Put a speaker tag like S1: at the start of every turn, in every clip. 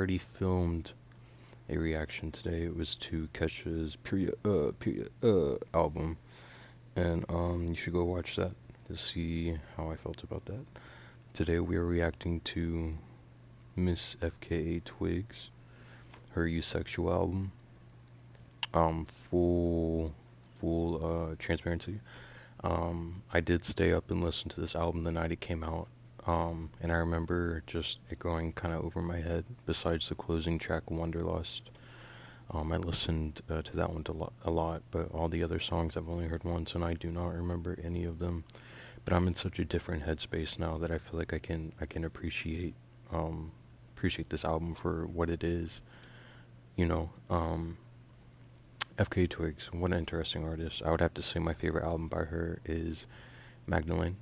S1: already filmed a reaction today. It was to Kesha's album, and you should go watch that to see how I felt about that. Today we are reacting to Miss FKA Twig's her EUSEXUA album. Full transparency. I did stay up and listen to this album the night it came out. And I remember just it going kind of over my head. Besides the closing track, Wanderlust, I listened to that one a lot, but all the other songs I've only heard once, and I do not remember any of them. But I'm in such a different headspace now that I feel like I can appreciate this album for what it is. You know, FKA Twigs, what an interesting artist. I would have to say my favorite album by her is Magdalene.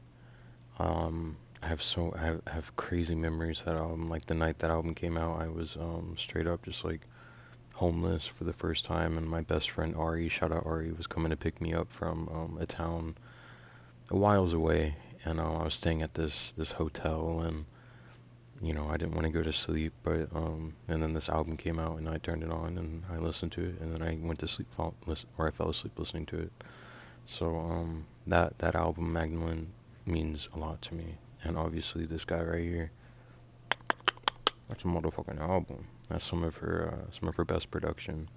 S1: I have crazy memories of that album. Like the night that album came out, I was straight up just like homeless for the first time, and my best friend Ari, shout out Ari, was coming to pick me up from a town a whiles away, and I was staying at this hotel, and I didn't want to go to sleep, but and then this album came out, and I turned it on, and I listened to it, and then I went to sleep, or I fell asleep listening to it. So that album Magdalene means a lot to me, and obviously this guy right here, that's a motherfucking album. That's some of her best production.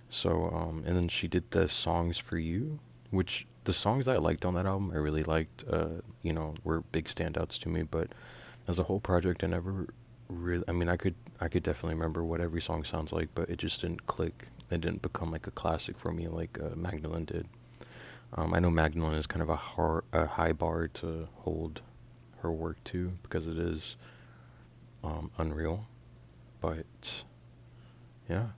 S1: So and then she did the songs for you, which the songs I liked on that album, I really liked. Were big standouts to me, but as a whole project, I never really. I mean, I could definitely remember what every song sounds like, but it just didn't click. It didn't become like a classic for me like Magdalene did. I know Magdalene is kind of a high bar to hold her work to because it is unreal, but yeah.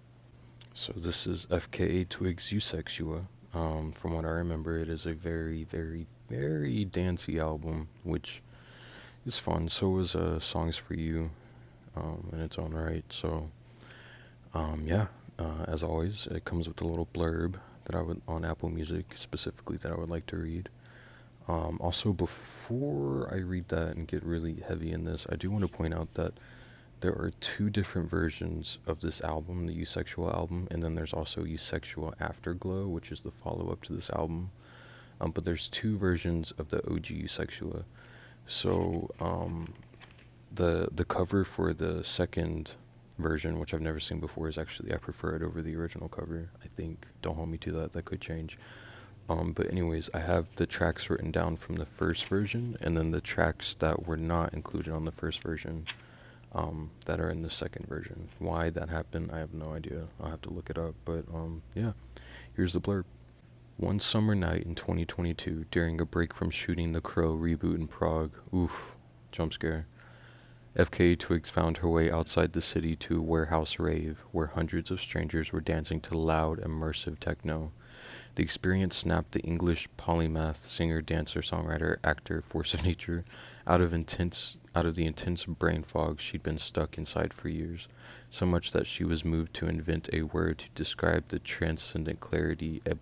S1: So this is FKA Twig's EUSEXUA. From what I remember, it is a very, very, very dancey album, which is fun. So is Songs for You, in its own right. So, yeah. As always, it comes with a little blurb that I would on Apple Music specifically that I would like to read. Also, before I read that and get really heavy in this, I do want to point out that there are two different versions of this album, the EUSEXUA album, and then there's also EUSEXUA Afterglow, which is the follow-up to this album. But there's two versions of the OG EUSEXUA. So the cover for the second version, which I've never seen before, is actually I prefer it over the original cover. I think. Don't hold me to that. That could change. But anyways, I have the tracks written down from the first version, and then the tracks that were not included on the first version. That are in the second version. Why that happened, I have no idea. I'll have to look it up. But yeah, here's the blurb. One summer night in 2022, during a break from shooting The Crow reboot in Prague, oof, jump scare, FKA Twigs found her way outside the city to a warehouse rave, where hundreds of strangers were dancing to loud, immersive techno. The experience snapped the English polymath singer, dancer, songwriter, actor, force of nature out of the intense brain fog she'd been stuck inside for years, so much that she was moved to invent a word to describe the transcendent clarity, a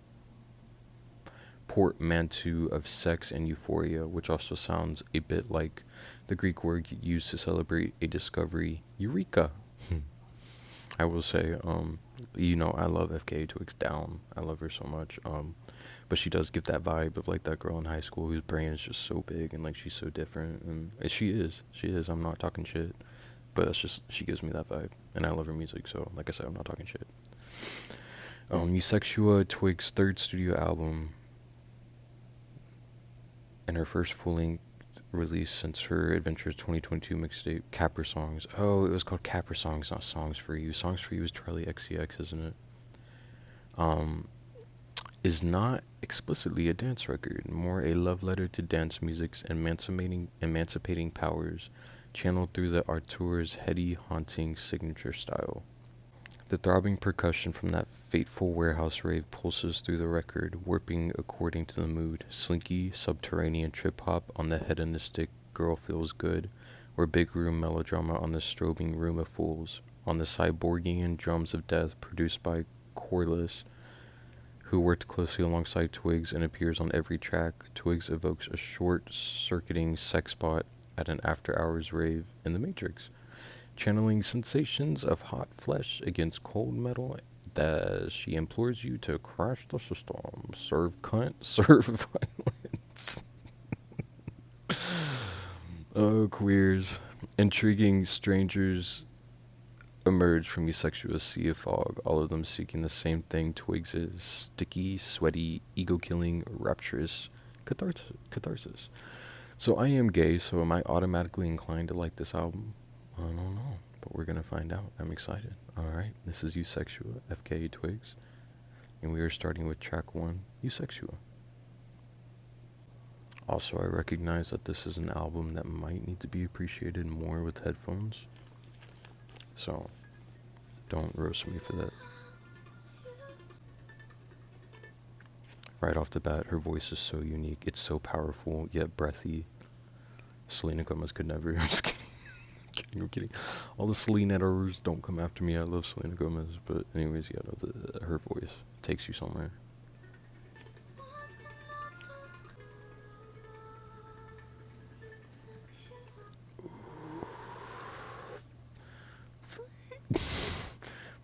S1: portmanteau of sex and euphoria, which also sounds a bit like the Greek word used to celebrate a discovery, eureka. I will say, I love FKA Twigs down. I love her so much. But she does give that vibe of like that girl in high school whose brain is just so big and like she's so different. And she is. She is. I'm not talking shit. But that's just, she gives me that vibe. And I love her music. So, like I said, I'm not talking shit. EUSEXUA Twig's third studio album and her first full-length release since her Adventures 2022 mixtape, Capper Songs. Oh, it was called Capper Songs, not Songs for You. Songs for You is Charlie XCX, isn't it? Is not explicitly a dance record, more a love letter to dance music's emancipating powers, channeled through the auteur's heady, haunting signature style. The throbbing percussion from that fateful warehouse rave pulses through the record, warping according to the mood. Slinky, subterranean trip-hop on the hedonistic Girl Feels Good, or big room melodrama on the strobing Room of Fools. On the cyborgian drums of death produced by Corliss, who worked closely alongside Twigs and appears on every track, Twigs evokes a short-circuiting sex spot at an after-hours rave in The Matrix. channeling sensations of hot flesh against cold metal as she implores you to crash the system. Serve cunt, serve violence. Oh, queers. Intriguing strangers emerge from EUSEXUA's sea of fog, all of them seeking the same thing Twigs is: sticky, sweaty, ego-killing, rapturous catharsis. So I am gay, so am I automatically inclined to like this album? I don't know, but we're gonna find out. I'm excited. Alright, this is EUSEXUA, FKA Twigs, and we are starting with track 1, EUSEXUA. Also, I recognize that this is an album that might need to be appreciated more with headphones, so don't roast me for that. Right off the bat, her voice is so unique. It's so powerful, yet breathy. Selena Gomez could never. I'm just kidding. I'm kidding. All the Selena-ers don't come after me. I love Selena Gomez, but anyways, yeah, no, her voice takes you somewhere.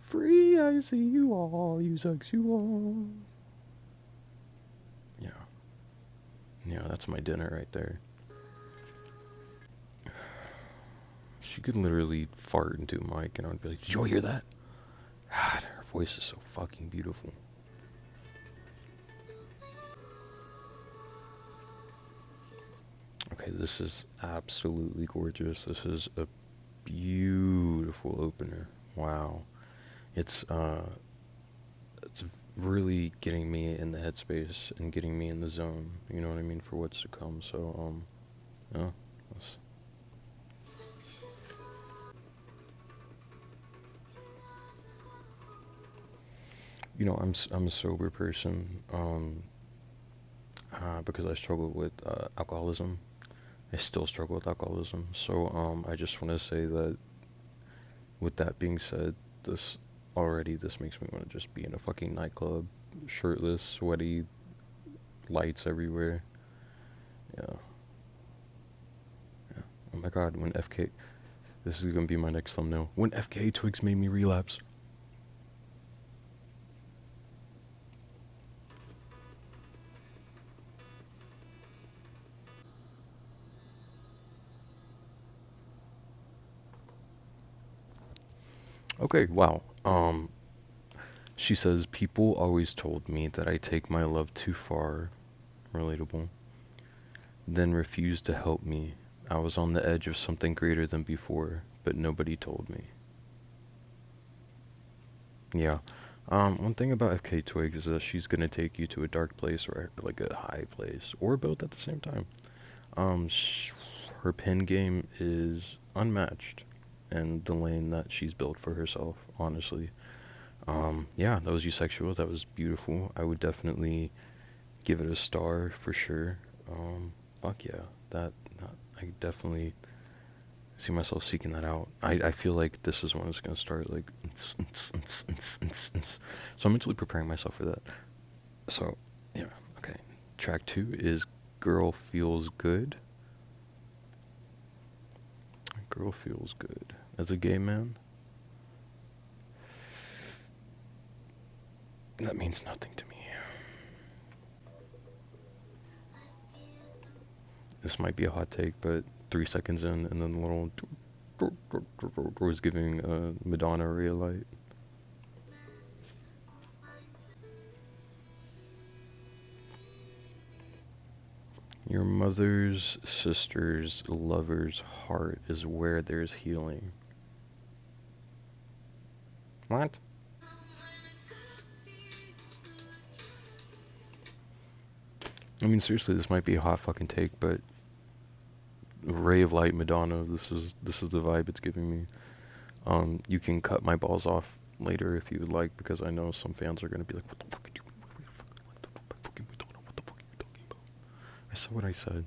S1: Free, I see you all, EUSEXUA. Yeah. Yeah, that's my dinner right there. She could literally fart into a mic and I'd be like, did you hear that? God, her voice is so fucking beautiful. Okay, this is absolutely gorgeous. This is a beautiful opener. Wow. It's really getting me in the headspace and getting me in the zone, you know what I mean, for what's to come. So yeah, that's... You know, I'm a sober person, because I struggle with alcoholism. I still struggle with alcoholism. So I just want to say that, with that being said, this makes me want to just be in a fucking nightclub, shirtless, sweaty, lights everywhere. Yeah. Yeah. Oh my god, when FK... This is gonna be my next thumbnail. When FKA Twigs made me relapse. Okay, wow. She says, people always told me that I take my love too far. Relatable. Then refused to help me. I was on the edge of something greater than before, but nobody told me. Yeah. One thing about FK Twigs is that she's gonna take you to a dark place or like a high place, or both at the same time. Um, sh- Her pen game is unmatched, and the lane that she's built for herself, honestly. Yeah, that was EUSEXUA. That was beautiful. I would definitely give it a star for sure. Fuck yeah, that I definitely see myself seeking that out. I feel like this is when it's gonna start, like, so I'm mentally preparing myself for that. So yeah, okay. Track 2 is Girl Feels Good. Girl Feels Good. As a gay man, that means nothing to me. This might be a hot take, but 3 seconds in, and then the little was giving Madonna a real light. Your mother's sister's lover's heart is where there's healing. What? I mean, seriously, this might be a hot fucking take, but ray of light Madonna, this is the vibe it's giving me. You can cut my balls off later if you would like, because I know some fans are gonna be like, "What the fuck are you? What the fuck are you talking about? What the fuck are you talking about?" I said what I said.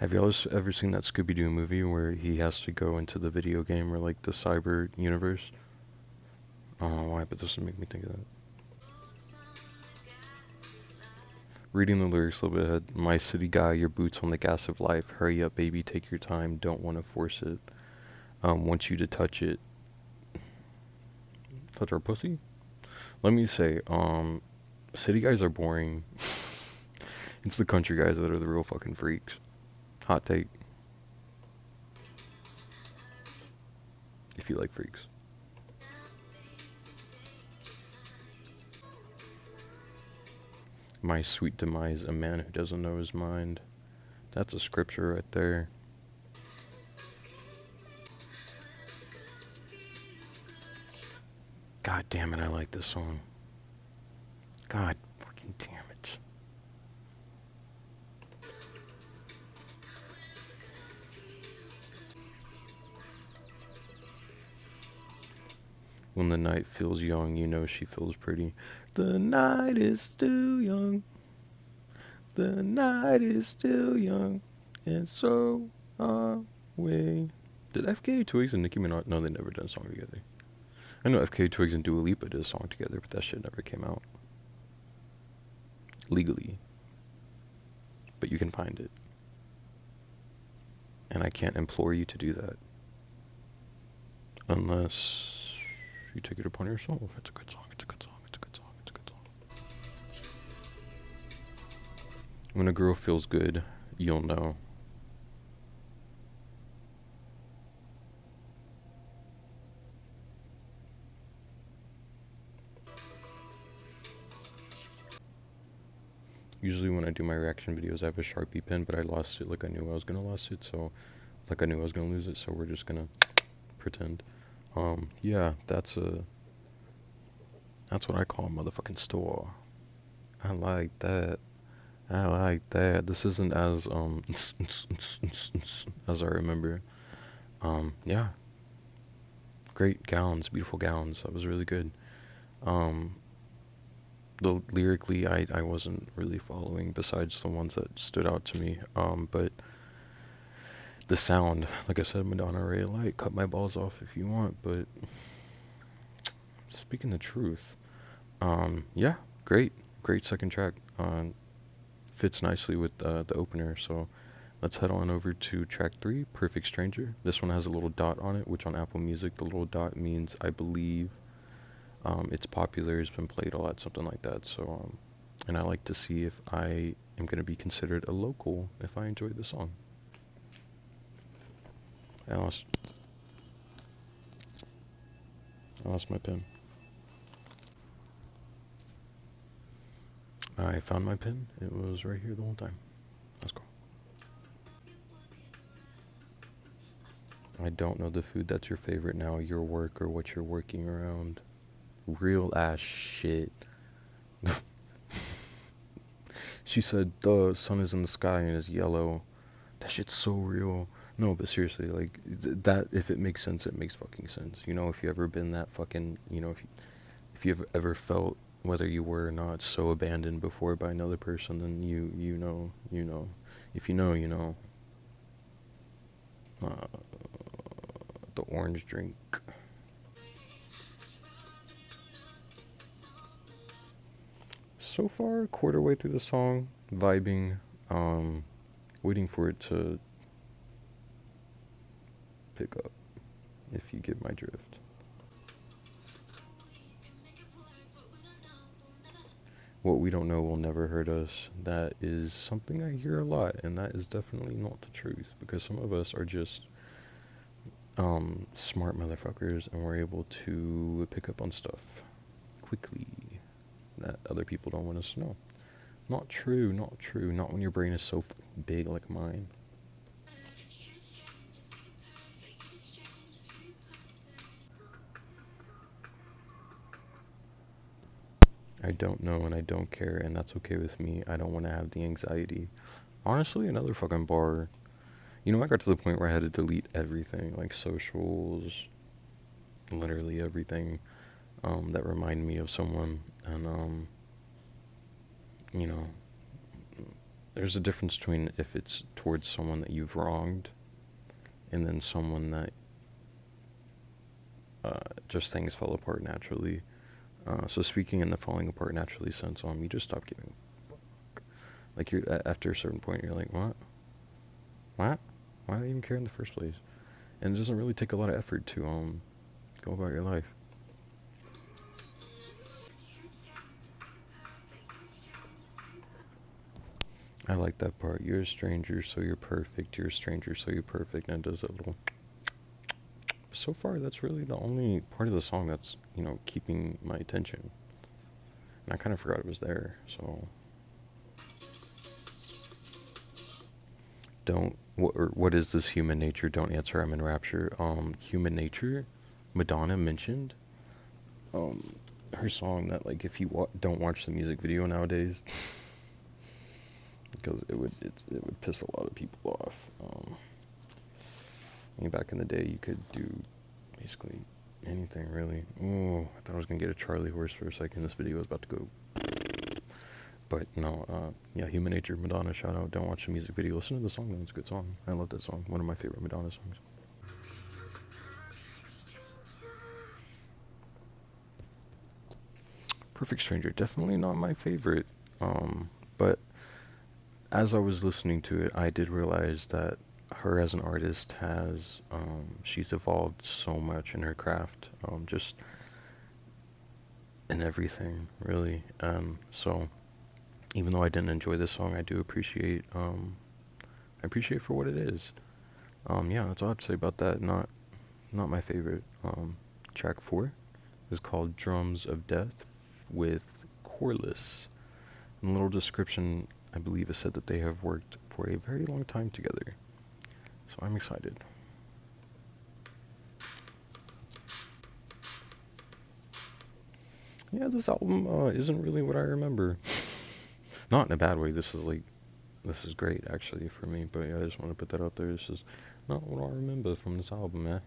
S1: Have y'all ever seen that Scooby-Doo movie where he has to go into the video game, or like the cyber universe? I don't know why, but this would make me think of that. Reading the lyrics a little bit ahead. My city guy, your boots on the gas of life. Hurry up, baby, take your time. Don't want to force it. Want you to touch it. Touch our pussy? Let me say, city guys are boring. It's the country guys that are the real fucking freaks. Hot take. If you like freaks. My sweet demise, a man who doesn't know his mind. That's a scripture right there. God damn it, I like this song. God fucking damn it. When the night feels young, you know she feels pretty. The night is still young. The night is still young. And so are we. Did FKA Twigs and Nicki Minaj? No, they never done a song together. I know FKA Twigs and Dua Lipa did a song together, but that shit never came out. Legally. But you can find it. And I can't implore you to do that. Unless you take it upon yourself. It's a good song, it's a good song, it's a good song, it's a good song. When a girl feels good, you'll know. Usually when I do my reaction videos, I have a Sharpie pen, but I lost it like I knew I was gonna lose it, so like I knew I was gonna lose it, so we're just gonna pretend. Yeah, that's what I call a motherfucking store. I like that. I like that. This isn't as as I remember. Yeah. Great gowns, beautiful gowns. That was really good. Um, the lyrically, I wasn't really following besides the ones that stood out to me. But the sound, like I said, Madonna Ray Light, cut my balls off if you want. But speaking the truth, yeah, great second track. Fits nicely with the opener. So let's head on over to track 3, Perfect Stranger. This one has a little dot on it, which on Apple Music, the little dot means I believe it's popular, it's been played a lot, something like that. So, and I like to see if I am going to be considered a local if I enjoy the song. I lost my pen. I found my pen. It was right here the whole time. Let's go. I don't know the food that's your favorite now, your work, or what you're working around. Real ass shit. She said the sun is in the sky and is yellow. That shit's so real. No, but seriously, like that. If it makes sense, it makes fucking sense. You know, if you ever been that fucking, you know, if you ever felt whether you were or not so abandoned before by another person, then you know. If you know, you know. The orange drink. So far, quarter way through the song, vibing, waiting for it to pick up, if you get my drift. What we don't know will never hurt us. That is something I hear a lot, and that is definitely not the truth, because some of us are just smart motherfuckers, and we're able to pick up on stuff quickly that other people don't want us to know. Not true, not true. Not when your brain is so big like mine. I don't know and I don't care, and that's okay with me. I don't want to have the anxiety. Honestly, another fucking bar. You know, I got to the point where I had to delete everything, like socials, literally everything that reminded me of someone. And, you know, there's a difference between if it's towards someone that you've wronged and then someone that just things fell apart naturally. So speaking in the falling apart naturally sense, you just stop giving a fuck. Like after a certain point, you're like, what? Why do I even care in the first place? And it doesn't really take a lot of effort to go about your life. I like that part. You're a stranger, so you're perfect. You're a stranger, so you're perfect. And it does that little. So far, that's really the only part of the song that's, keeping my attention. And I kind of forgot it was there. So, don't. What is this human nature? Don't answer. I'm in rapture. Human nature. Madonna mentioned. Um, her song that like if you don't watch the music video nowadays, because it would piss a lot of people off. Back in the day, you could do basically anything really. Oh, I thought I was gonna get a Charlie horse for a second. This video was about to go, but no. Yeah, Human Nature, Madonna. Shout out. Don't watch the music video. Listen to the song though. It's a good song. I love that song. One of my favorite Madonna songs. Perfect Stranger. Definitely not my favorite. But as I was listening to it, I did realize that her as an artist she's evolved so much in her craft, just in everything, really. So even though I didn't enjoy this song, I do I appreciate for what it is. Yeah, that's all I have to say about that. Not my favorite. Track 4 is called Drums of Death with Corliss. In a little description, I believe it said that they have worked for a very long time together. So I'm excited. Yeah, this album isn't really what I remember. Not in a bad way. This is great actually for me. But yeah, I just want to put that out there. This is not what I remember from this album, man.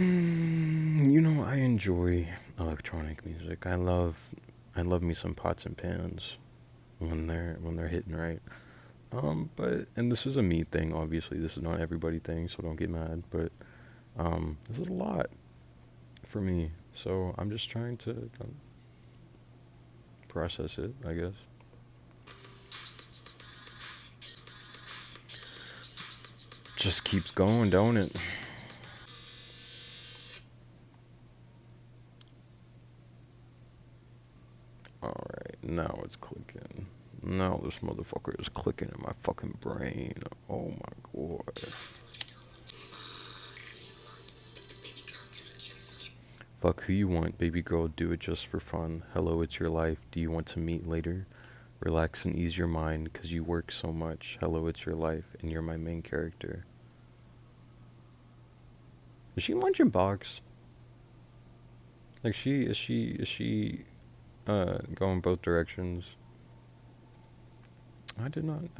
S1: I enjoy electronic music. I love me some pots and pans when they're hitting right. But and this is a me thing. Obviously, this is not everybody thing, so don't get mad. But this is a lot for me, so I'm just trying to process it, I guess. Just keeps going, don't it? Alright, now it's clicking. Now this motherfucker is clicking in my fucking brain. Oh my god. Fuck who you want, baby girl, do it just for fun. Hello, it's your life. Do you want to meet later? Relax and ease your mind, cause you work so much. Hello, it's your life, and you're my main character. Is she munching box? Like is she going both directions? I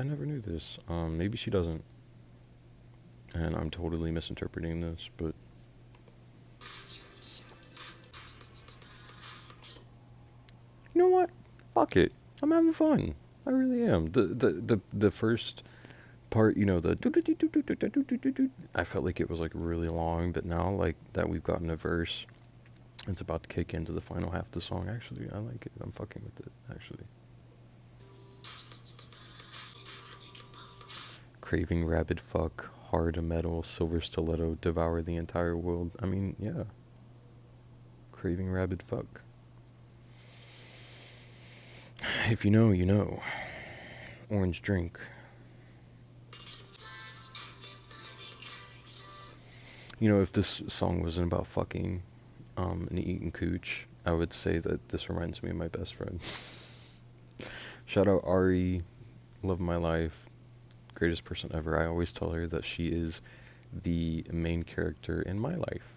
S1: never knew this. Maybe she doesn't. And I'm totally misinterpreting this, but you know what? Fuck it. I'm having fun. I really am. The first part, I felt like it was like really long, but now like that we've gotten a verse, it's about to kick into the final half of the song. Actually, I like it. I'm fucking with it, actually. Craving rabid fuck, hard metal, silver stiletto, devour the entire world. I mean, yeah. Craving rabid fuck. If you know, you know. Orange drink. If this song wasn't about fucking and eating cooch, I would say that this reminds me of my best friend. Shout out Ari, love my life, greatest person ever. I always tell her that she is the main character in my life.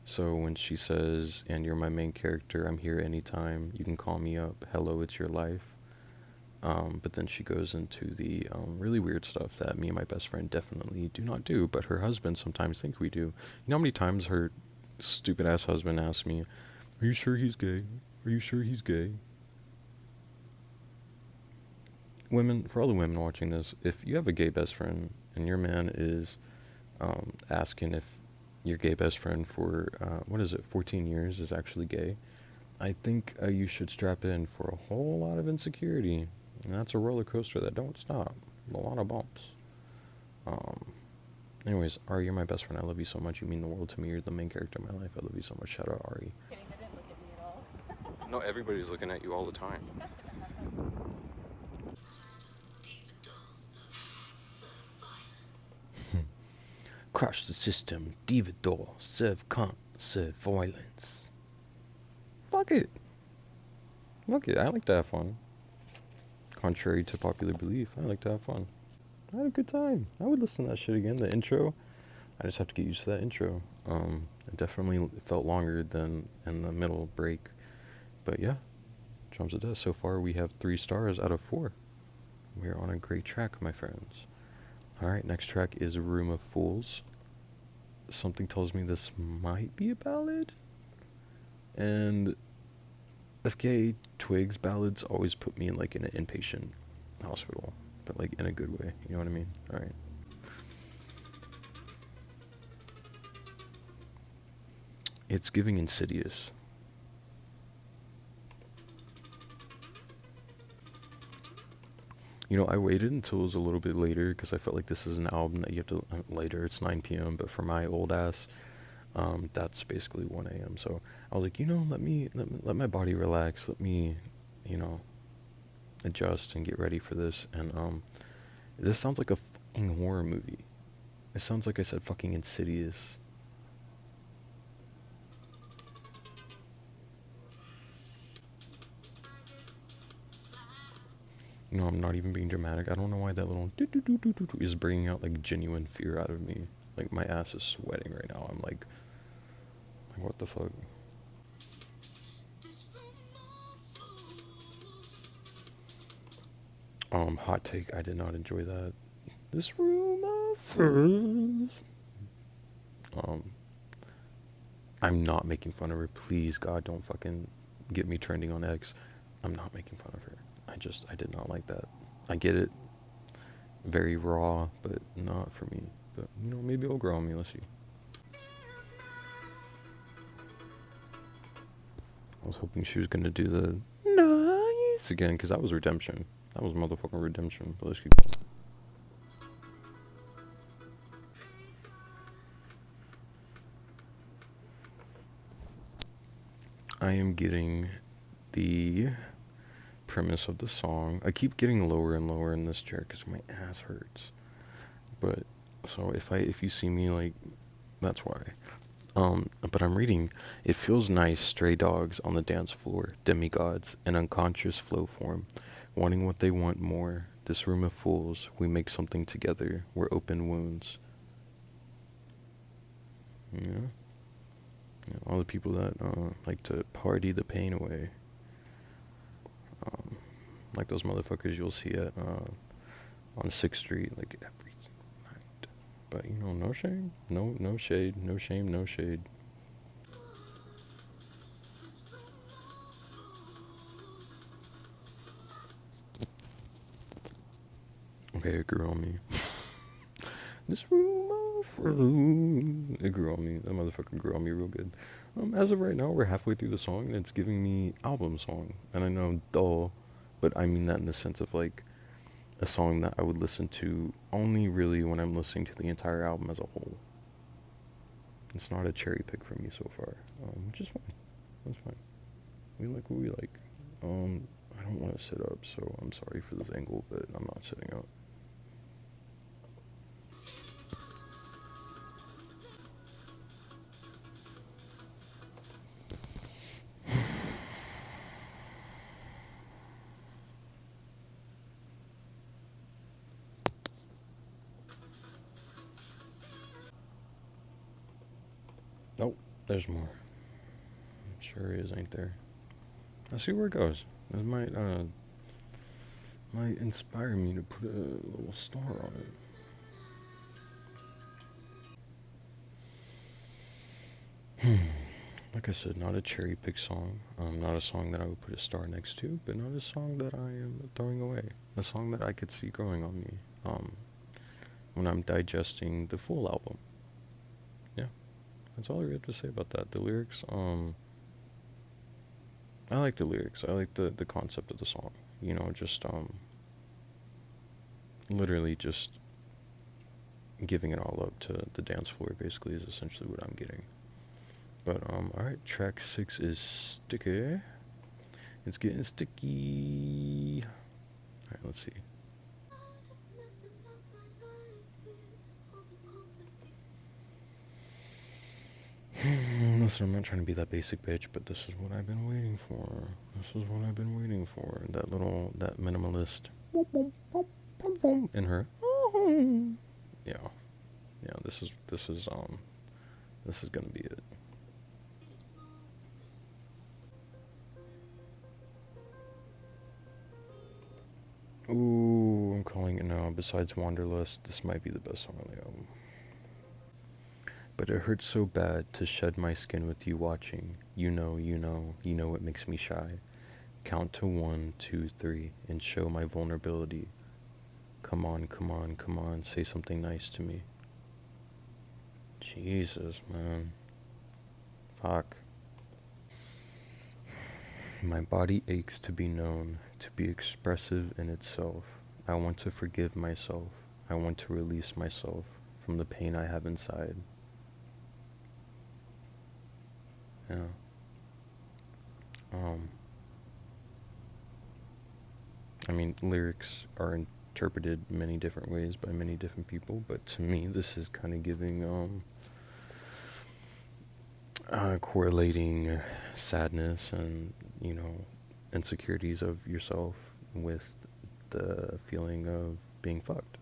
S1: So when she says, and you're my main character, I'm here anytime, you can call me up, hello, it's your life. But then she goes into the really weird stuff that me and my best friend definitely do not do, but her husband sometimes think we do. You know how many times her stupid ass husband asks me, are you sure he's gay? Are you sure he's gay? Women, for all the women watching this, if you have a gay best friend and your man is asking if your gay best friend for, 14 years is actually gay, I think you should strap in for a whole lot of insecurity. And that's a roller coaster that don't stop. A lot of bumps. Um, Anyways, Ari, you're my best friend. I love you so much. You mean the world to me. You're the main character in my life. I love you so much. Shout out Ari.
S2: Kidding, they didn't look at me at all.
S1: No, everybody's looking at you all the time. Crush the system, dividor, serve cunt, serve violence. Fuck it. Fuck it. I like to have fun. Contrary to popular belief, I like to have fun. I had a good time. I would listen to that shit again. The intro, I just have to get used to that intro. It definitely felt longer than in the middle break. But yeah, drums of death. So far, we have 3 stars out of 4. We're on a great track, my friends. Alright, next track is Room of Fools. Something tells me this might be a ballad. And FKA Twig's ballads always put me in like in an inpatient hospital. But like in a good way, you know what I mean? Alright. It's giving Insidious. You know, I waited until it was a little bit later because I felt like this is an album that you have to later. It's 9 p.m. But for my old ass, that's basically 1 a.m. So I was like, you know, let my body relax. Let me, you know, adjust and get ready for this. And this sounds like a fucking horror movie. It sounds like I said fucking Insidious. You know, I'm not even being dramatic. I don't know why that little doo is bringing out like genuine fear out of me. Like my ass is sweating right now. I'm like what the fuck? Hot take. I did not enjoy that. This room of fools. I'm not making fun of her. Please, God, don't fucking get me trending on X. I'm not making fun of her. I did not like that. I get it. Very raw, but not for me. But, you know, maybe it'll grow on me. Let's see. I was hoping she was going to do the nice again, because that was redemption. That was motherfucking redemption. But let's keep going. I am getting the premise of the song. I keep getting lower and lower in this chair because my ass hurts. But so if you see me like, that's why. But I'm reading. It feels nice, stray dogs on the dance floor, demigods, an unconscious flow form, wanting what they want more. This room of fools, we make something together. We're open wounds. Yeah. All the people that like to party the pain away. Like those motherfuckers you'll see at on 6th Street like every single night. But you know, no shame, no shade, no shame, no shade. Okay, it grew on me. This room of fools. It grew on me. That motherfucker grew on me real good. As of right now, we're halfway through the song, and it's giving me album song. And I know, dull, but I mean that in the sense of like a song that I would listen to only really when I'm listening to the entire album as a whole. It's not a cherry pick for me so far, which is fine. That's fine. We like what we like. I don't want to sit up, so I'm sorry for this angle, but I'm not sitting up. Nope, there's more. Sure is, ain't there? I'll see where it goes. It might inspire me to put a little star on it. Like I said, not a cherry pick song. Not a song that I would put a star next to, but not a song that I am throwing away. A song that I could see growing on me when I'm digesting the full album. Yeah, that's all I have to say about that. The lyrics, I like the lyrics. I like the concept of the song. You know, just literally just giving it all up to the dance floor. Basically, is essentially what I'm getting. But all right. Track 6 is Sticky. It's getting sticky. All right. Let's see. Listen, I'm not trying to be that basic bitch, but this is what I've been waiting for. This is what I've been waiting for. That minimalist in her. Yeah, yeah. This is gonna be it. Ooh, I'm calling it now. Besides Wanderlust, this might be the best song on the album. But it hurts so bad to shed my skin with you watching. You know it makes me shy. Count to one, two, three, and show my vulnerability. Come on, come on, come on, say something nice to me. Jesus, man. Fuck. My body aches to be known, to be expressive in itself. I want to forgive myself. I want to release myself from the pain I have inside. Yeah. Um, I mean, lyrics are interpreted many different ways by many different people, but to me, this is kind of giving, correlating sadness and, you know, insecurities of yourself with the feeling of being fucked.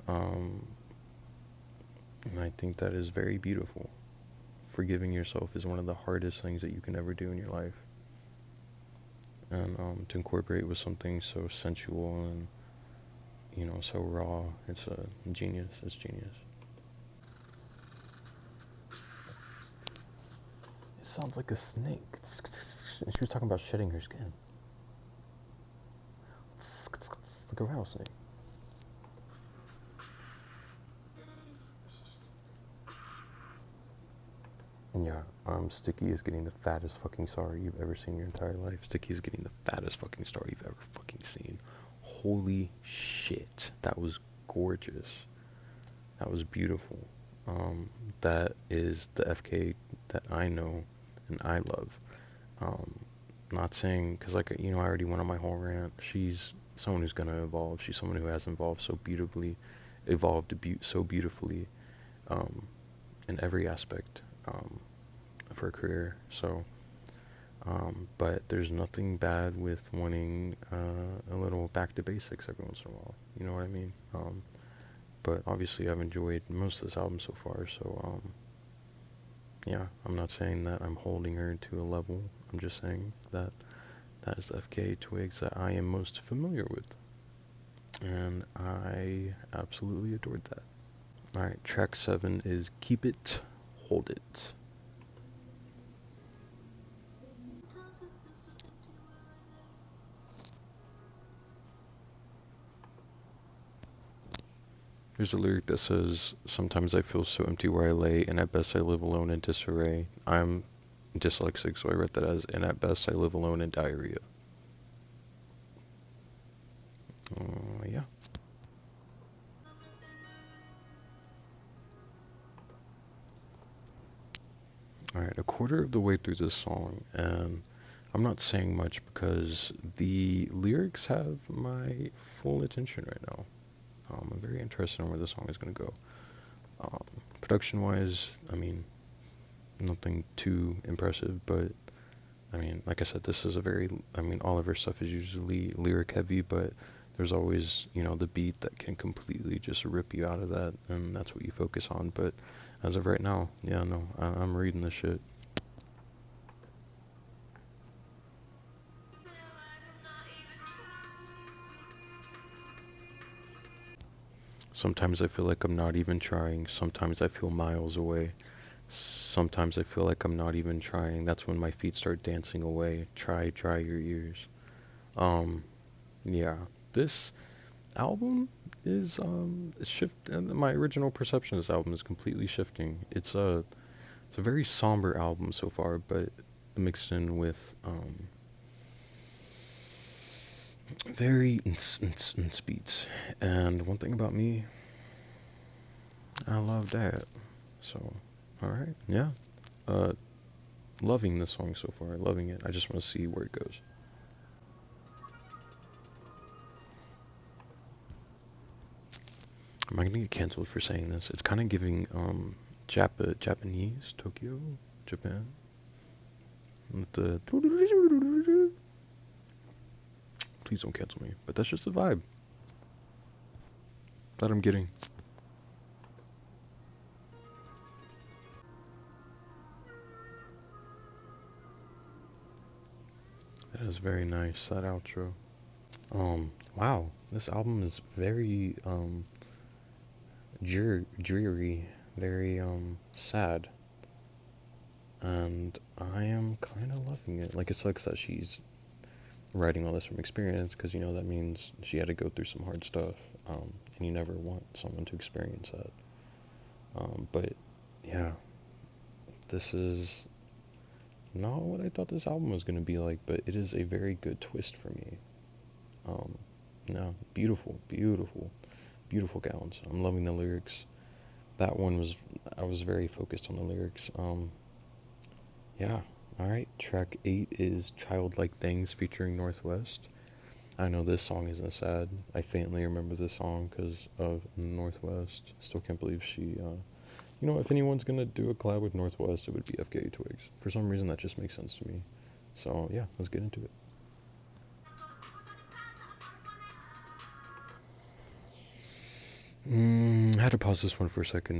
S1: Um, and I think that is very beautiful. Forgiving yourself is one of the hardest things that you can ever do in your life. And to incorporate with something so sensual and, you know, so raw, it's a genius. It's genius. It sounds like a snake. And she was talking about shedding her skin. Like a rattlesnake. And yeah, Sticky is getting the fattest fucking star you've ever seen in your entire life. Sticky is getting the fattest fucking star you've ever fucking seen. Holy shit. That was gorgeous. That was beautiful. That is the FK that I know and I love. Um, Not saying, because, like, you know, I already went on my whole rant. She's someone who's going to evolve. She's someone who has evolved so beautifully um, in every aspect of her career. So, but there's nothing bad with wanting a little back to basics every once in a while. You know what I mean? But obviously, I've enjoyed most of this album so far. So, yeah, I'm not saying that I'm holding her to a level. I'm just saying that that is the FKA Twigs that I am most familiar with. And I absolutely adored that. Alright, track 7 is Keep It, Hold It. There's a lyric that says, sometimes I feel so empty where I lay, and at best I live alone in disarray. I'm dyslexic, so I read that as, and at best I live alone in diarrhea. Yeah. Alright, a quarter of the way through this song, and I'm not saying much because the lyrics have my full attention right now. I'm very interested in where this song is going to go. Production wise, I mean, nothing too impressive, but I mean, like I said, this is I mean, all of her stuff is usually lyric heavy, but there's always, you know, the beat that can completely just rip you out of that, and that's what you focus on. But as of right now, yeah, no, I'm reading this shit. Sometimes I feel like I'm not even trying. Sometimes I feel miles away. Sometimes I feel like I'm not even trying. That's when my feet start dancing away. Try, dry your ears. Um, yeah. This album is shift. And my original perception of this album is completely shifting. It's a very somber album so far, but mixed in with very beats. And one thing about me, I love that. So, all right, yeah. Uh, Loving this song so far. Loving it. I just want to see where it goes. Am I gonna get canceled for saying this? It's kind of giving Japanese Tokyo, Japan. With the please don't cancel me. But that's just the vibe that I'm getting. That is very nice. That outro. Wow. This album is very dreary, very sad, and I am kind of loving it. Like, it sucks that she's writing all this from experience, because you know that means she had to go through some hard stuff, and you never want someone to experience that. But yeah, this is not what I thought this album was gonna be like, but it is a very good twist for me. Um, no, beautiful, beautiful, beautiful gowns. I'm loving the lyrics. That one was, I was very focused on the lyrics. Yeah. All right. Track 8 is Childlike Things featuring Northwest. I know this song isn't sad. I faintly remember this song because of Northwest. Still can't believe she, you know, if anyone's gonna do a collab with Northwest, it would be FKA Twigs. For some reason, that just makes sense to me. So yeah, let's get into it. I had to pause this one for a second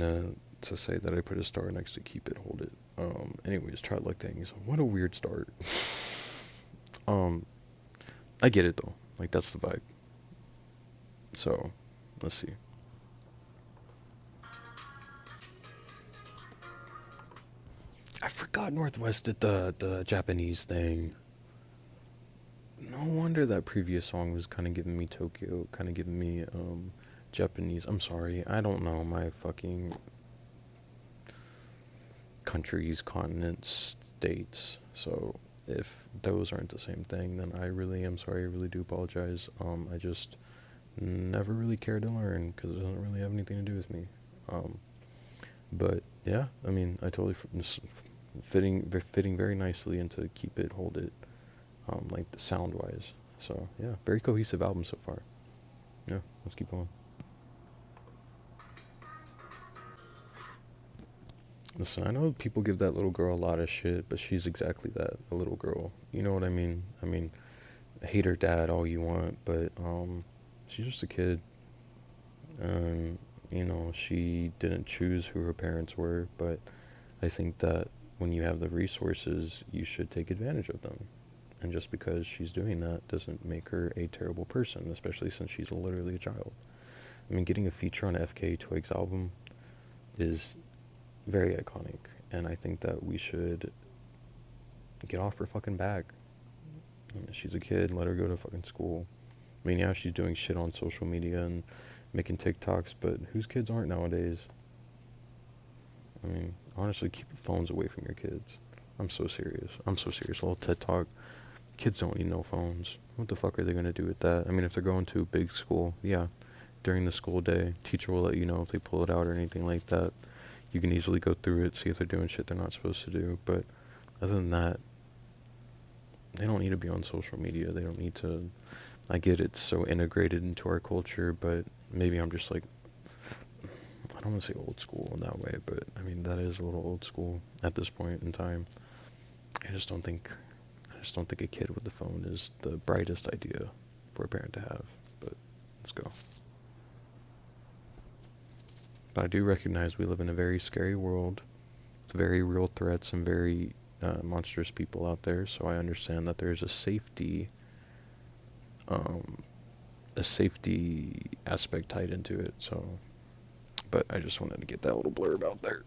S1: to say that I put a star next to Keep It, Hold It. Anyways, Childlike Things. What a weird start. um, I get it though. Like, that's the vibe. So, let's see. I forgot Northwest did the Japanese thing. No wonder that previous song was kind of giving me Tokyo, kind of giving me Japanese. I'm sorry, I don't know my fucking countries, continents, states. So if those aren't the same thing, then I really am sorry. I really do apologize. I just never really cared to learn because it doesn't really have anything to do with me. Um, but yeah, I mean, I totally fitting very nicely into Keep It, Hold It, like the sound wise. So yeah, very cohesive album so far. Yeah, let's keep going. Listen, I know people give that little girl a lot of shit, but she's exactly that, a little girl. You know what I mean? I mean, hate her dad all you want, but she's just a kid, and you know she didn't choose who her parents were. But I think that when you have the resources, you should take advantage of them. And just because she's doing that doesn't make her a terrible person, especially since she's literally a child. I mean, getting a feature on FKA Twig's album is very iconic, and I think that we should get off her fucking back. I mean, she's a kid, let her go to fucking school. I mean, yeah, she's doing shit on social media and making TikToks, but whose kids aren't nowadays? I mean, honestly, keep your phones away from your kids. I'm so serious. I'm so serious. A little TED Talk. Kids don't need no phones. What the fuck are they gonna do with that? I mean, if they're going to a big school, yeah, during the school day, teacher will let you know if they pull it out or anything like that. You can easily go through it, see if they're doing shit they're not supposed to do. But other than that, they don't need to be on social media. They don't need to. I get it's so integrated into our culture, but maybe I'm just like, I don't want to say old school in that way, but I mean that is a little old school at this point in time. I just don't think, I just don't think a kid with a phone is the brightest idea for a parent to have. But let's go. But I do recognize we live in a very scary world. It's very real threats and very monstrous people out there. So I understand that there's um, a safety aspect tied into it. So, but I just wanted to get that little blurb out there.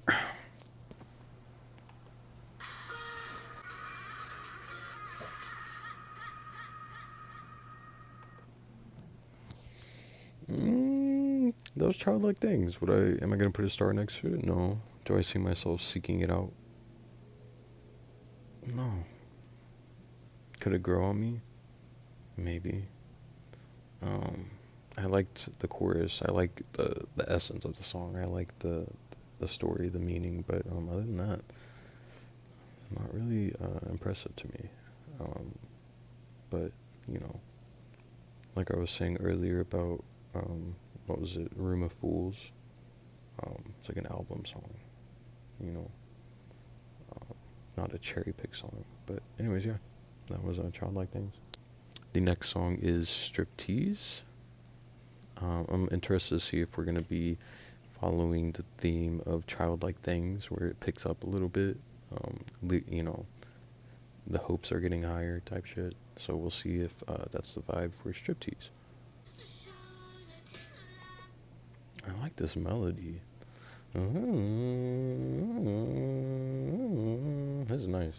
S1: Those childlike things. Would I? Am I gonna put a star next to it? No. Do I see myself seeking it out? No. Could it grow on me? Maybe. Um, I liked the chorus. I like the essence of the song. I like the story, the meaning. But other than that, not really impressive to me. Um, but you know, like I was saying earlier about what was it, Room of Fools? It's like an album song. You know, not a cherry pick song. But anyways, yeah, that was Childlike Things. The next song is Striptease. I'm interested to see if we're gonna be following the theme of Childlike Things, where it picks up a little bit. You know, the hopes are getting higher type shit. So we'll see if that's the vibe for Striptease. I like this melody. This is nice.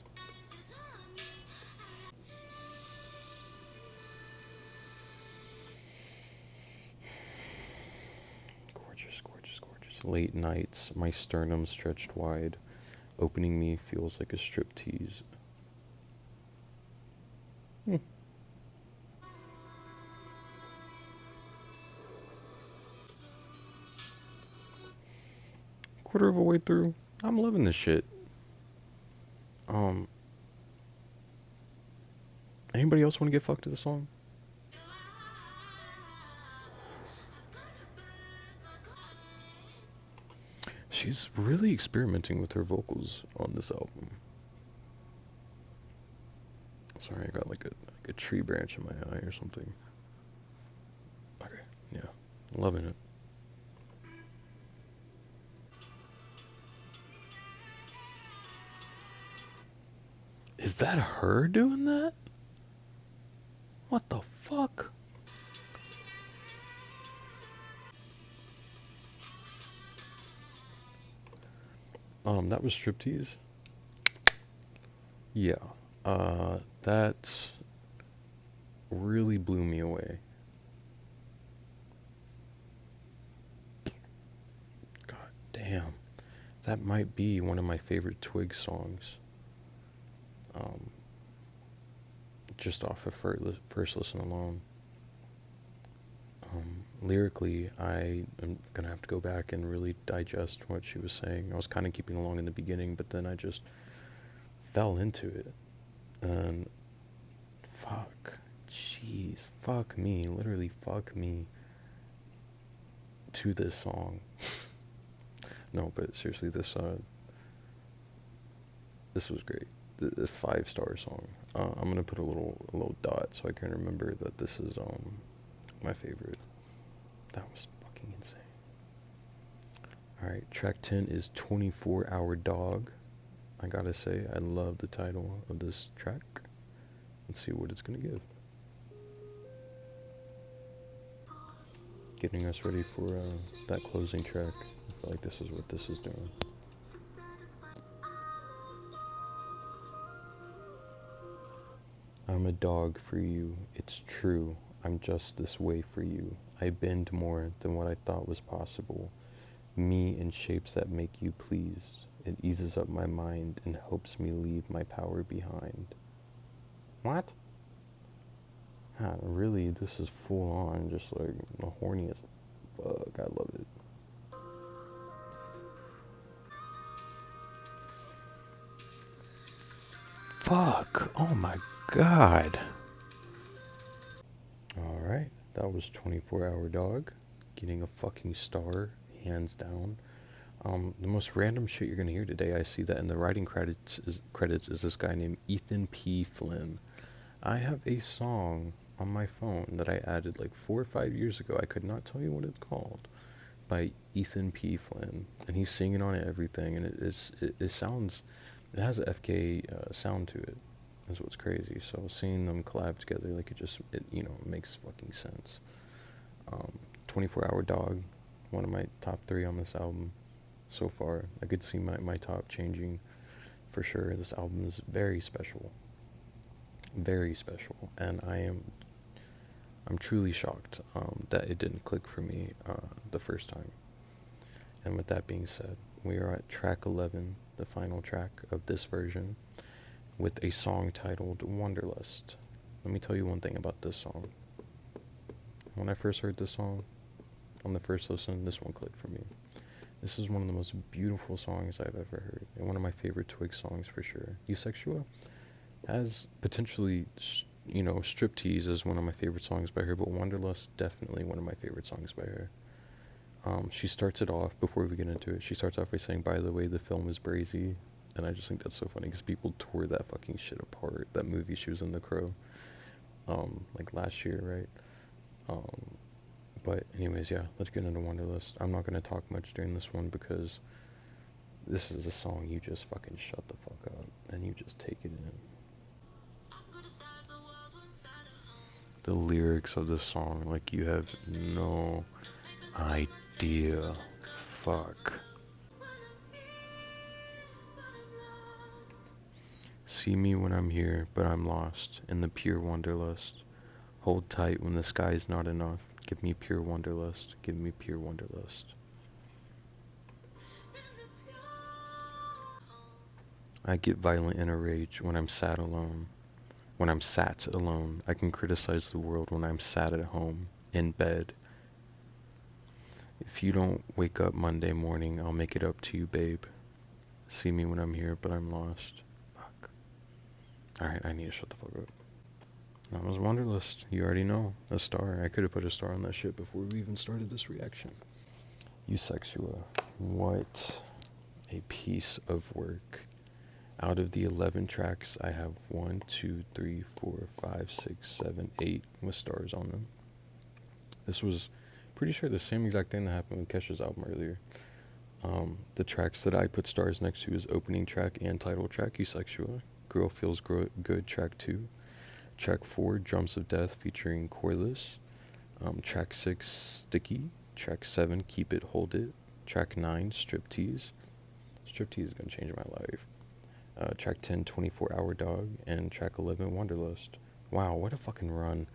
S1: Gorgeous, gorgeous, gorgeous. Late nights, my sternum stretched wide. Opening me feels like a striptease. Hmm. Quarter of a way through. I'm loving this shit. Um, Anybody else want to get fucked to the song? She's really experimenting with her vocals on this album. Sorry, I got like a tree branch in my eye or something. Okay, yeah, loving it. Is that her doing that? What the fuck? That was Striptease. Yeah. That really blew me away. God damn. That might be one of my favorite Twig songs. Um, just off of first listen alone. Lyrically, I am gonna have to go back and really digest what she was saying. I was kind of keeping along in the beginning, but then I just fell into it. And fuck, jeez, fuck me, literally fuck me to this song. No, but seriously, this was great. The 5-star song. I'm gonna put a little dot so I can remember that this is my favorite. That was fucking insane. All right, track 10 is 24-Hour Dog. I gotta say, I love the title of this track. Let's see what it's gonna give. Getting us ready for that closing track. I feel like this is what this is doing. I'm a dog for you, it's true. I'm just this way for you. I bend more than what I thought was possible. Me in shapes that make you pleased. It eases up my mind and helps me leave my power behind. What? Really, this is full on, just like the horniest. Fuck, I love it. Fuck, oh my god. Alright, that was 24-Hour Dog. Getting a fucking star, hands down. The most random shit you're gonna hear today, I see that in the writing credits is this guy named Ethan P. Flynn. I have a song on my phone that I added like 4 or 5 years ago. I could not tell you what it's called, by Ethan P. Flynn, and he's singing on it, everything, and it sounds, it has a FKA sound to it. That's what's crazy. So seeing them collab together, like it makes fucking sense. 24-Hour Dog, one of my top 3 on this album so far. I could see my top changing for sure. This album is very special. Very special. And I'm truly shocked that it didn't click for me the first time. And with that being said, we are at track 11, the final track of this version. with a song titled Wanderlust. Let me tell you one thing about this song. When I first heard this song, on the first listen, this one clicked for me. This is one of the most beautiful songs I've ever heard, and one of my favorite Twig songs for sure. EUSEXUA has potentially, Striptease is one of my favorite songs by her, but Wanderlust definitely one of my favorite songs by her. She starts it off, before we get into it, she starts off by saying, by the way, the film is brazy, and I just think that's so funny, because people tore that fucking shit apart, that movie she was in, The Crow, like last year, right? But anyways, yeah, let's get into Wanderlust. I'm not going to talk much during this one, because this is a song you just fucking shut the fuck up, and you just take it in. The lyrics of this song, like, you have no idea. Fuck. See me when I'm here, but I'm lost in the pure wanderlust. Hold tight when the sky's not enough. Give me pure wanderlust. Give me pure wanderlust. I get violent in a rage when I'm sad alone. When I'm sat alone, I can criticize the world when I'm sat at home, in bed. If you don't wake up Monday morning, I'll make it up to you, babe. See me when I'm here, but I'm lost. Fuck. Alright, I need to shut the fuck up. That was Wanderlust. You already know. A star. I could have put a star on that shit before we even started this reaction. EUSEXUA. What a piece of work. Out of the 11 tracks, I have 1, 2, 3, 4, 5, 6, 7, 8 with stars on them. This was pretty sure the same exact thing that happened with Kesha's album earlier. The tracks that I put stars next to is opening track and title track, EUSEXUA. Girl Feels Good, track 2. Track 4, Drums of Death featuring Corliss. Track 6, Sticky. Track 7, Keep It, Hold It. Track 9, Striptease. Striptease is going to change my life. Track 10, 24-Hour Dog, and track 11, Wanderlust. Wow, what a fucking run.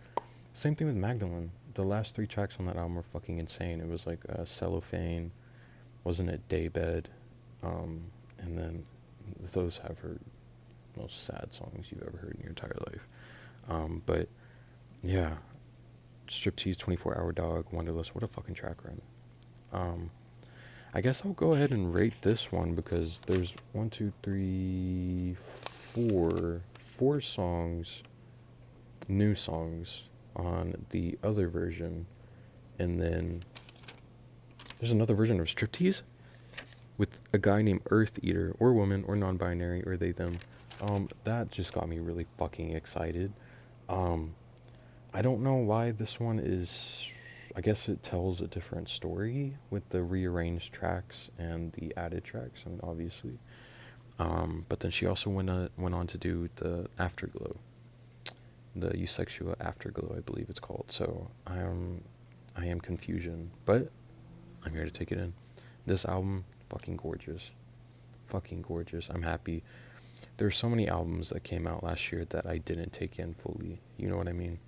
S1: Same thing with Magdalene. The last 3 tracks on that album were fucking insane. It was like Cellophane, wasn't it Daybed, and then those have her most sad songs you've ever heard in your entire life. But yeah, Striptease, 24-Hour Dog, Wanderlust, what a fucking track run. I guess I'll go ahead and rate this one, because there's 1, 2, 3, 4 songs, new songs on the other version, and then there's another version of Striptease with a guy named Earth Eater, or woman, or non-binary, or they, them. That just got me really fucking excited. I don't know why this one is, I guess it tells a different story with the rearranged tracks and the added tracks, I mean, obviously. But then she also went on to do the Afterglow, the EUSEXUA Afterglow, I believe it's called. So I am confusion, but I'm here to take it in. This album, fucking gorgeous. Fucking gorgeous. I'm happy. There's so many albums that came out last year that I didn't take in fully. You know what I mean?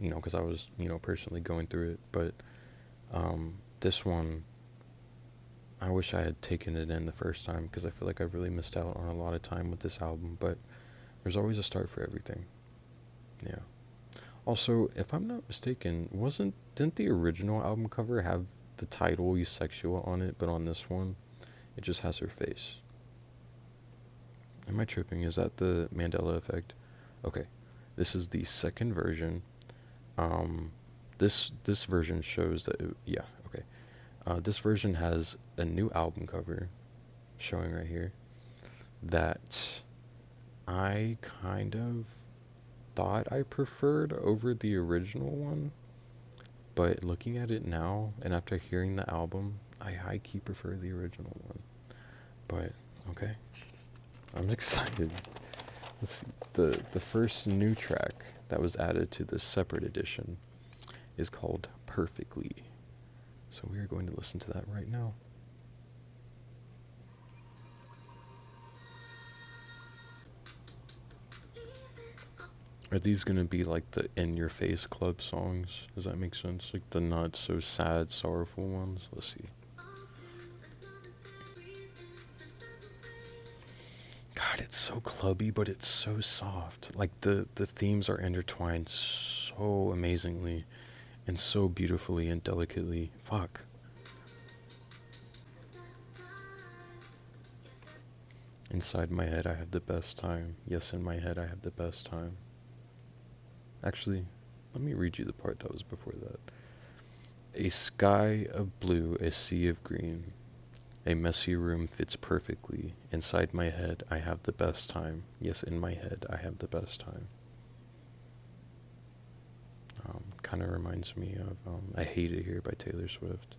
S1: Because I was, personally going through it. But this one, I wish I had taken it in the first time, because I feel like I've really missed out on a lot of time with this album. But there's always a start for everything. Yeah. Also, if I'm not mistaken, didn't the original album cover have the title EUSEXUA on it, but on this one, it just has her face? Am I tripping? Is that the Mandela effect? Okay. This is the second version. This version shows that okay. This version has a new album cover showing right here that I kind of thought I preferred over the original one, but looking at it now and after hearing the album, I high-key prefer the original one. But okay, I'm excited. Let's see. The first new track that was added to this separate edition is called Perfectly. So we are going to listen to that right now. Are these going to be like the in-your-face club songs? Does that make sense? Like the not so sad, sorrowful ones? Let's see. God, God, it's so clubby, but it's so soft. Like the themes are intertwined so amazingly and so beautifully and delicately. Fuck. Inside my head, I have the best time. Yes, in my head, I have the best time. Actually, let me read you the part that was before that. A sky of blue, a sea of green. A messy room fits perfectly. Inside my head, I have the best time. Yes, in my head, I have the best time. Kind of reminds me of I Hate It Here by Taylor Swift.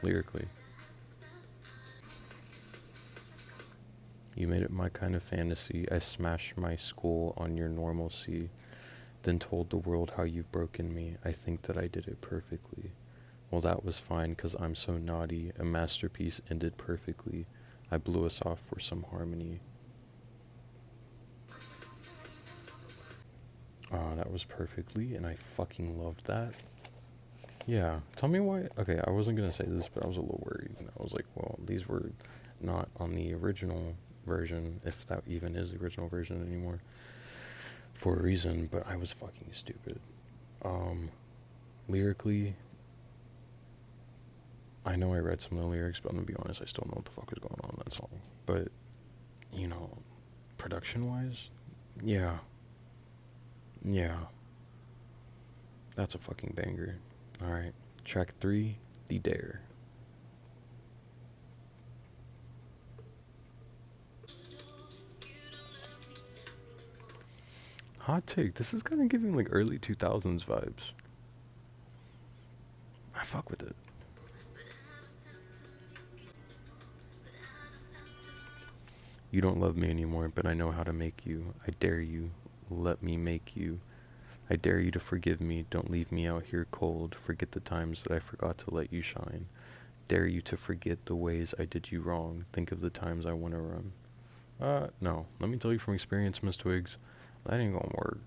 S1: Lyrically. You made it my kind of fantasy. I smashed my skull on your normalcy, then told the world how you've broken me. I think that I did it perfectly. Well, that was fine, 'cause I'm so naughty. A masterpiece ended perfectly. I blew us off for some harmony. That was perfectly, and I fucking loved that. Yeah, tell me why. Okay, I wasn't gonna say this, but I was a little worried. And I was like, well, these were not on the original version, if that even is the original version anymore, for a reason, but I was fucking stupid. Lyrically, I know I read some of the lyrics, but I'm gonna be honest, I still don't know what the fuck is going on in that song. But, you know, production wise, yeah, yeah, that's a fucking banger. Alright, track 3, The Dare. Hot take, this is kind of giving like early 2000s vibes. I fuck with it. You don't love me anymore, but I know how to make you. I dare you. Let me make you. I dare you to forgive me. Don't leave me out here cold. Forget the times that I forgot to let you shine. Dare you to forget the ways I did you wrong. Think of the times I want to run. No. Let me tell you from experience, Miss Twigs, that ain't gonna work.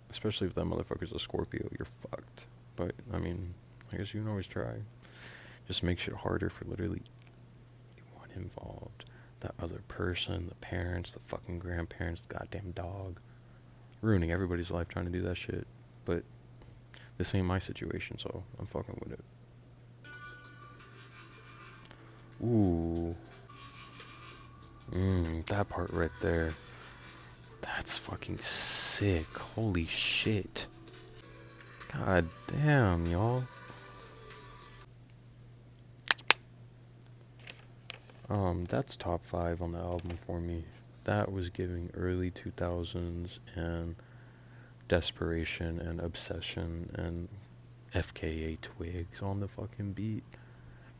S1: Especially if that motherfucker's a Scorpio, you're fucked. But, I mean, I guess you can always try. Just make shit harder for literally anyone involved. That other person, the parents, the fucking grandparents, the goddamn dog. Ruining everybody's life trying to do that shit. But this ain't my situation, so I'm fucking with it. Ooh. That part right there. That's fucking sick. Holy shit. God damn, y'all. That's top 5 on the album for me. That was giving early 2000s and desperation and obsession and FKA Twigs on the fucking beat.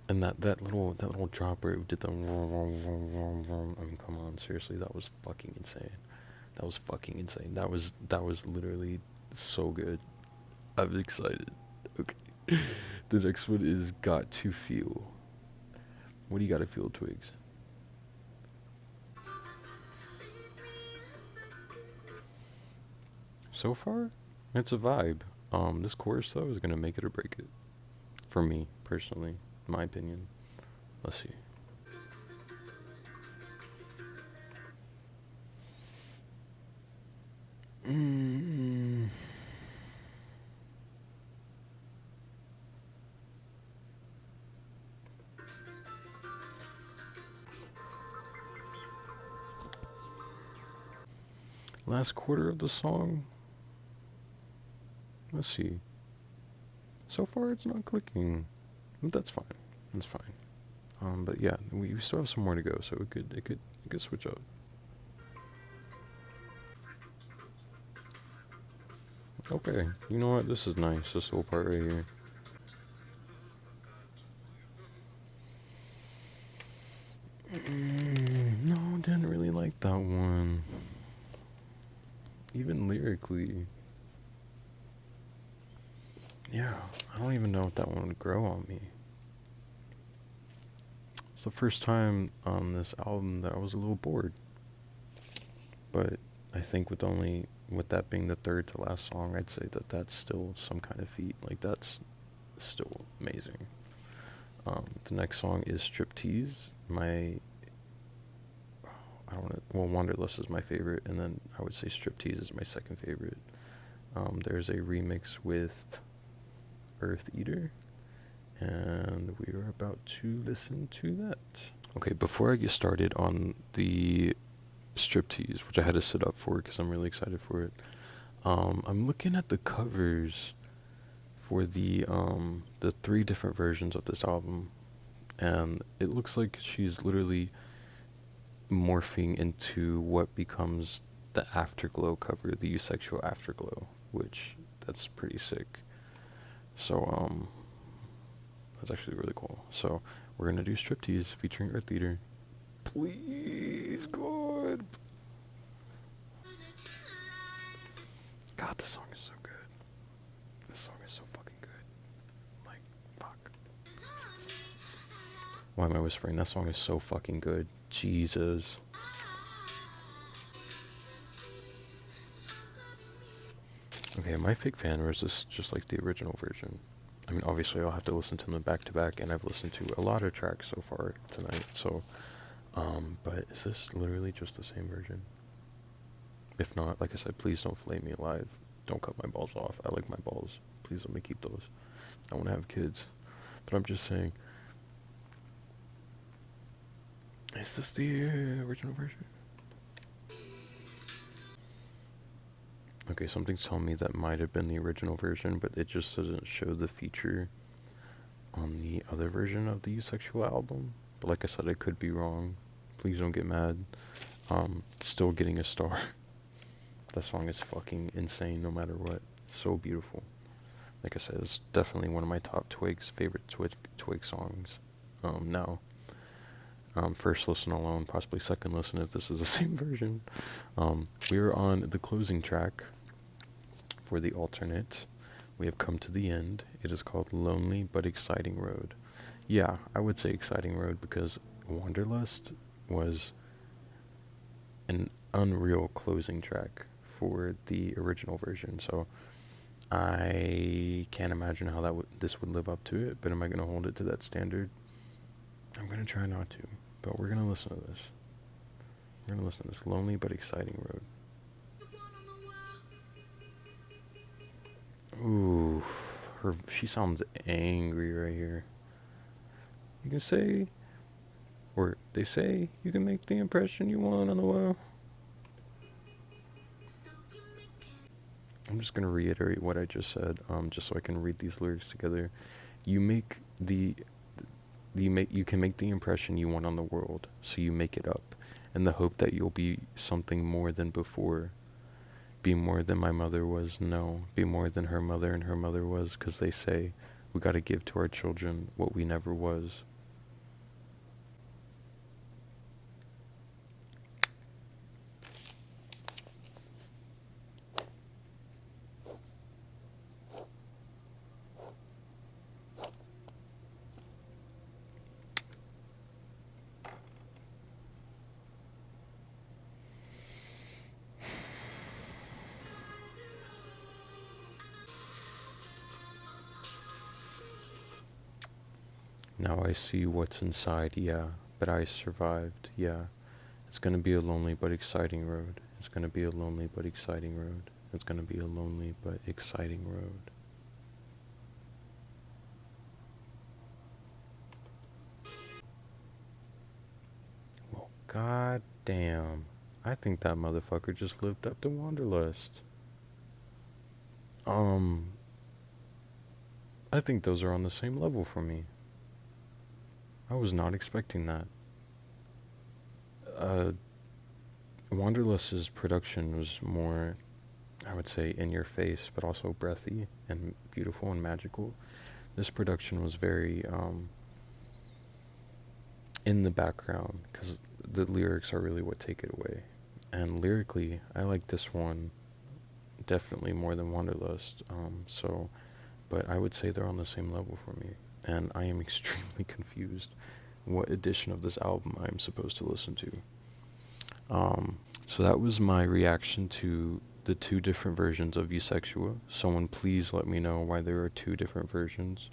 S1: And that little drop where it did the vroom, vroom, vroom, vroom, vroom. I mean, come on, seriously, that was fucking insane. That was fucking insane. That was literally so good. I'm excited. Okay. The next one is Got to Feel. What do you gotta feel, Twigs? So far, it's a vibe. This chorus though is gonna make it or break it. For me, personally, my opinion. Let's see. Mm. Last quarter of the song. Let's see. So far, it's not clicking. But that's fine. That's fine. But yeah, we still have some more to go, so it could switch up. Okay, you know what? This is nice. This little part right here. No, didn't really like that one. Even lyrically. Yeah, I don't even know if that one would grow on me. It's the first time on this album that I was a little bored. But I think with that being the third to last song, I'd say that that's still some kind of feat. Like that's still amazing. The next song is Striptease. My I don't want to, well, Wanderlust is my favorite, and then I would say Striptease is my second favorite. There's a remix with Earth Eater, and we are about to listen to that. Okay, before I get started on the Striptease, which I had to sit up for because I'm really excited for it, I'm looking at the covers for the 3 different versions of this album, and it looks like she's literally morphing into what becomes the Afterglow cover, the EUSEXUA Afterglow, which that's pretty sick. So that's actually really cool. So we're gonna do Striptease featuring Earth Eater. Please, God. God, this song is so good. This song is so fucking good. Like, fuck. Why am I whispering? That song is so fucking good. Jesus. Okay, am I a fake fan, or is this just like the original version? I mean, obviously I'll have to listen to them back to back, and I've listened to a lot of tracks so far tonight, so, but is this literally just the same version? If not, like I said, please don't flay me alive. Don't cut my balls off. I like my balls. Please let me keep those. I want to have kids. But I'm just saying, is this the original version? Okay, something's telling me that might have been the original version, but it just doesn't show the feature on the other version of the EUSEXUA album. But like I said, I could be wrong. Please don't get mad. Still getting a star. That song is fucking insane no matter what. So beautiful. Like I said, it's definitely one of my top favorite Twig songs. Now. First listen alone, possibly second listen if this is the same version. We're on the closing track for the alternate. We have come to the end. It is called Lonely But Exciting Road. Yeah, I would say Exciting Road because Wanderlust was an unreal closing track for the original version. So I can't imagine how this would live up to it, but am I going to hold it to that standard? I'm going to try not to, but we're going to listen to this. We're going to listen to this Lonely But Exciting Road. Ooh, she sounds angry right here. You can say, or they say, you can make the impression you want on the world. I'm just going to reiterate what I just said, just so I can read these lyrics together. You can make the impression you want on the world, so you make it up, in the hope that you'll be something more than before. Be more than my mother was, no. Be more than her mother and her mother was, 'cause they say we gotta give to our children what we never was. Now I see what's inside, yeah, but I survived, yeah. It's gonna be a lonely but exciting road. It's gonna be a lonely but exciting road. It's gonna be a lonely but exciting road. Well, god damn. I think that motherfucker just lived up to Wanderlust. I think those are on the same level for me. I was not expecting that. Wanderlust's production was more, I would say, in your face, but also breathy and beautiful and magical. This production was very in the background, because the lyrics are really what take it away. And lyrically, I like this one definitely more than Wanderlust. But I would say they're on the same level for me. And I am extremely confused what edition of this album I am supposed to listen to. So that was my reaction to the 2 different versions of EUSEXUA. Someone please let me know why there are 2 different versions.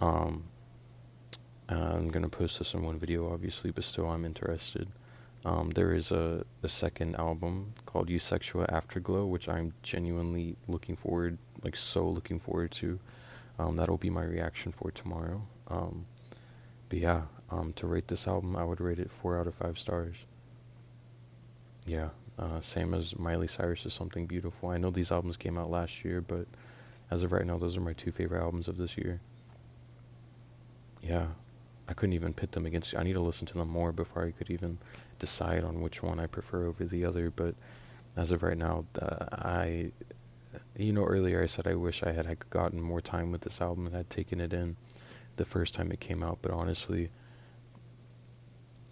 S1: I'm gonna post this in one video, obviously, but still I'm interested. There is a second album called EUSEXUA Afterglow, which I'm genuinely looking forward, like so looking forward to. That'll be my reaction for tomorrow. But yeah, to rate this album, I would rate it 4 out of 5 stars. Yeah, same as Miley Cyrus's Something Beautiful. I know these albums came out last year, but as of right now, those are my two favorite albums of this year. Yeah, I couldn't even pit them against. I need to listen to them more before I could even decide on which one I prefer over the other. But as of right now, earlier I said I wish I had gotten more time with this album and had taken it in the first time it came out. But honestly,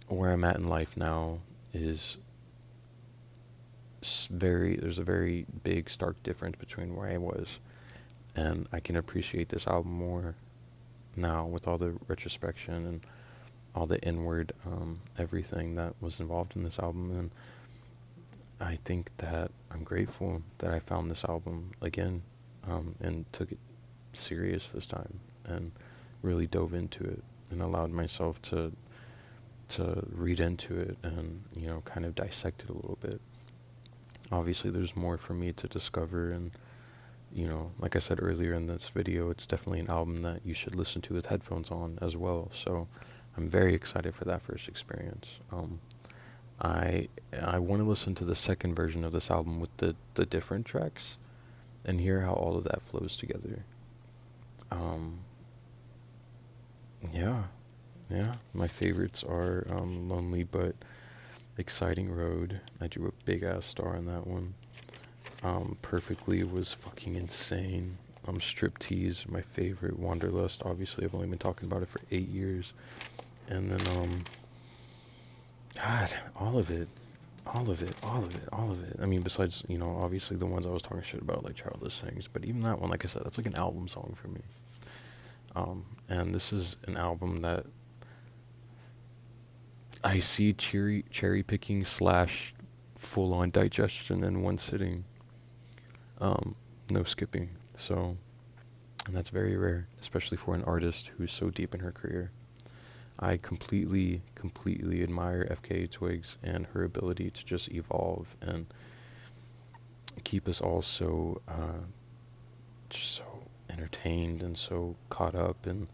S1: where I'm at in life now is there's a very big stark difference between where I was, and I can appreciate this album more now with all the retrospection and all the inward everything that was involved in this album. And I think that I'm grateful that I found this album again, and took it serious this time and really dove into it and allowed myself to read into it and kind of dissect it a little bit. Obviously there's more for me to discover, and like I said earlier in this video, it's definitely an album that you should listen to with headphones on as well. So I'm very excited for that first experience. I want to listen to the second version of this album with the different tracks and hear how all of that flows together. Um, yeah, yeah. My favorites are Lonely but Exciting Road. I drew a big ass star on that one. Perfectly was fucking insane. Striptease, my favorite. Wanderlust, obviously, I've only been talking about it for 8 years. And then, God, all of it. All of it, all of it, all of it. I mean, besides, obviously the ones I was talking shit about, like Childless Things, but even that one, like I said, that's like an album song for me. And this is an album that I see cherry picking slash full on digestion in one sitting. No skipping. So, and that's very rare, especially for an artist who's so deep in her career. I completely, completely admire FKA Twigs and her ability to just evolve and keep us all just so entertained and so caught up. And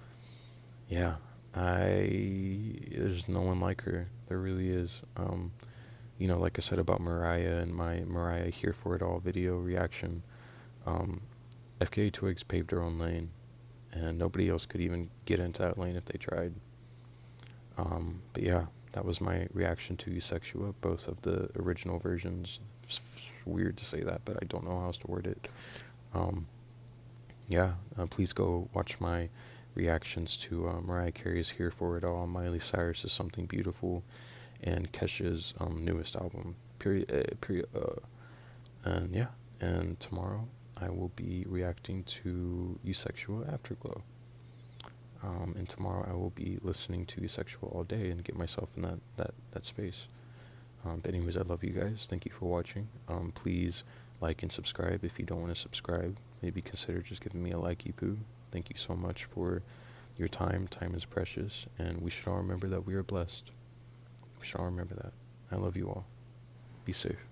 S1: yeah, there's no one like her. There really is. Like I said about Mariah and my Mariah Here For It All video reaction, FKA Twigs paved her own lane, and nobody else could even get into that lane if they tried. But yeah, that was my reaction to EUSEXUA, both of the original versions. It's weird to say that, but I don't know how else to word it. Yeah, please go watch my reactions to Mariah Carey's Here For It All, Miley Cyrus's Something Beautiful, and Kesha's newest album, and yeah, and tomorrow I will be reacting to EUSEXUA Afterglow. And tomorrow I will be listening to EUSEXUA all day and get myself in that space. But anyways, I love you guys. Thank you for watching. Please like and subscribe if you don't want to subscribe. Maybe consider just giving me a likey poo. Thank you so much for your time. Time is precious, and we should all remember that we are blessed. We should all remember that. I love you all. Be safe.